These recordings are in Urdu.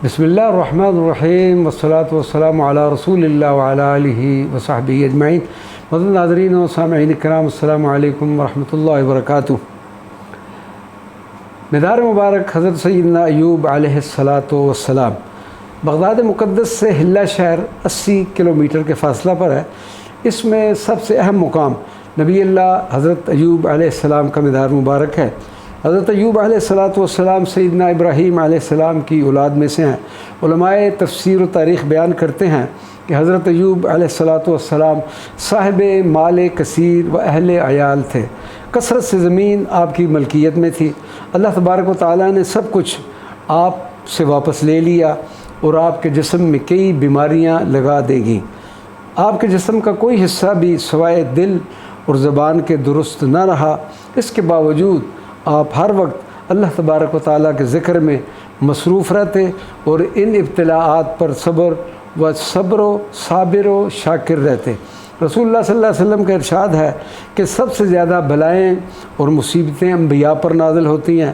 بسم اللہ الرحمن الرحیم والصلاة والسلام علی رسول اللہ وعلی آلہ وصحبہ اجمعین۔ معزز ناظرین و سامعین کرام، السلام علیکم ورحمۃ اللہ وبرکاتہ۔ مدار مبارک حضرت سیدنا ایوب علیہ السلام بغداد مقدس سے حلہ شہر 80 کلومیٹر کے فاصلہ پر ہے۔ اس میں سب سے اہم مقام نبی اللہ حضرت ایوب علیہ السلام کا مدار مبارک ہے۔ حضرت ایوب علیہ السلام سیدنا ابراہیم علیہ السلام کی اولاد میں سے ہیں۔ علماء تفسیر و تاریخ بیان کرتے ہیں کہ حضرت ایوب علیہ السلام صاحب مال کثیر و اہل عیال تھے۔ کثرت سے زمین آپ کی ملکیت میں تھی۔ اللہ تبارک و تعالیٰ نے سب کچھ آپ سے واپس لے لیا اور آپ کے جسم میں کئی بیماریاں لگا دے گئیں۔ آپ کے جسم کا کوئی حصہ بھی سوائے دل اور زبان کے درست نہ رہا۔ اس کے باوجود آپ ہر وقت اللہ تبارک و تعالیٰ کے ذکر میں مصروف رہتے اور ان ابتلاءات پر صبر و صابر و شاکر رہتے۔ رسول اللہ صلی اللہ علیہ وسلم کا ارشاد ہے کہ سب سے زیادہ بلائیں اور مصیبتیں انبیاء پر نازل ہوتی ہیں،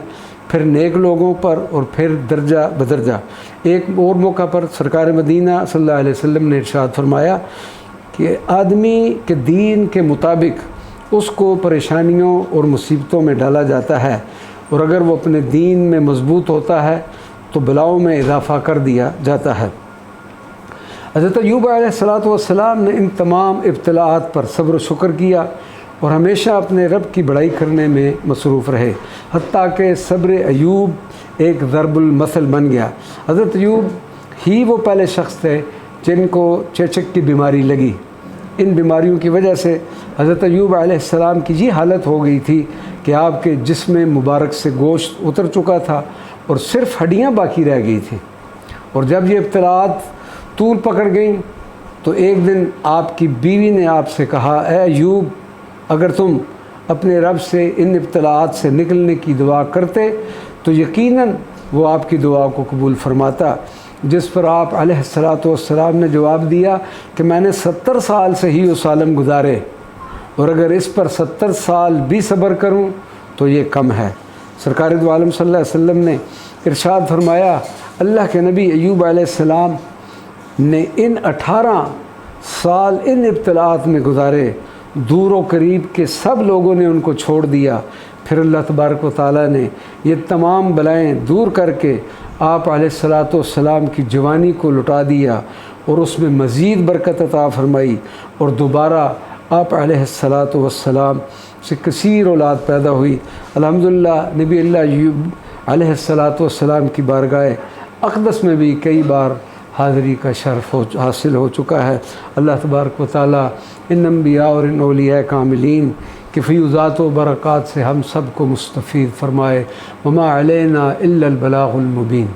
پھر نیک لوگوں پر اور پھر درجہ بدرجہ۔ ایک اور موقع پر سرکار مدینہ صلی اللہ علیہ وسلم نے ارشاد فرمایا کہ آدمی کے دین کے مطابق اس کو پریشانیوں اور مصیبتوں میں ڈالا جاتا ہے، اور اگر وہ اپنے دین میں مضبوط ہوتا ہے تو بلاؤں میں اضافہ کر دیا جاتا ہے۔ حضرت ایوب علیہ السلام نے ان تمام ابتلاءات پر صبر و شکر کیا اور ہمیشہ اپنے رب کی بڑائی کرنے میں مصروف رہے، حتیٰ کہ صبر ایوب ایک ضرب المثل بن گیا۔ حضرت ایوب ہی وہ پہلے شخص تھے جن کو چیچک کی بیماری لگی۔ ان بیماریوں کی وجہ سے حضرت ایوب علیہ السلام کی یہ حالت ہو گئی تھی کہ آپ کے جسم مبارک سے گوشت اتر چکا تھا اور صرف ہڈیاں باقی رہ گئی تھیں۔ اور جب یہ ابتلاءات طول پکڑ گئیں تو ایک دن آپ کی بیوی نے آپ سے کہا، اے ایوب، اگر تم اپنے رب سے ان ابتلاءات سے نکلنے کی دعا کرتے تو یقیناً وہ آپ کی دعا کو قبول فرماتا۔ جس پر آپ علیہ السلام نے جواب دیا کہ میں نے 70 سال سے ہی اس عالم گزارے، اور اگر اس پر 70 سال بھی صبر کروں تو یہ کم ہے۔ سرکار دو عالم صلی اللہ علیہ وسلم نے ارشاد فرمایا، اللہ کے نبی ایوب علیہ السلام نے ان 18 سال ان ابتلاءات میں گزارے، دور و قریب کے سب لوگوں نے ان کو چھوڑ دیا، پھر اللہ تبارک و تعالیٰ نے یہ تمام بلائیں دور کر کے آپ علیہ السلام کی جوانی کو لٹا دیا اور اس میں مزید برکت عطا فرمائی، اور دوبارہ آپ علیہ السلام سے کثیر اولاد پیدا ہوئی۔ الحمدللہ نبی اللہ ایوب علیہ السلام کی بارگاہ اقدس میں بھی کئی بار حاضری کا شرف حاصل ہو چکا ہے۔ اللہ تبارک و تعالیٰ ان انبیاء اور ان اولیاء کاملین کی فیوضات و برکات سے ہم سب کو مستفید فرمائے۔ وما علینا الا البلاغ المبین۔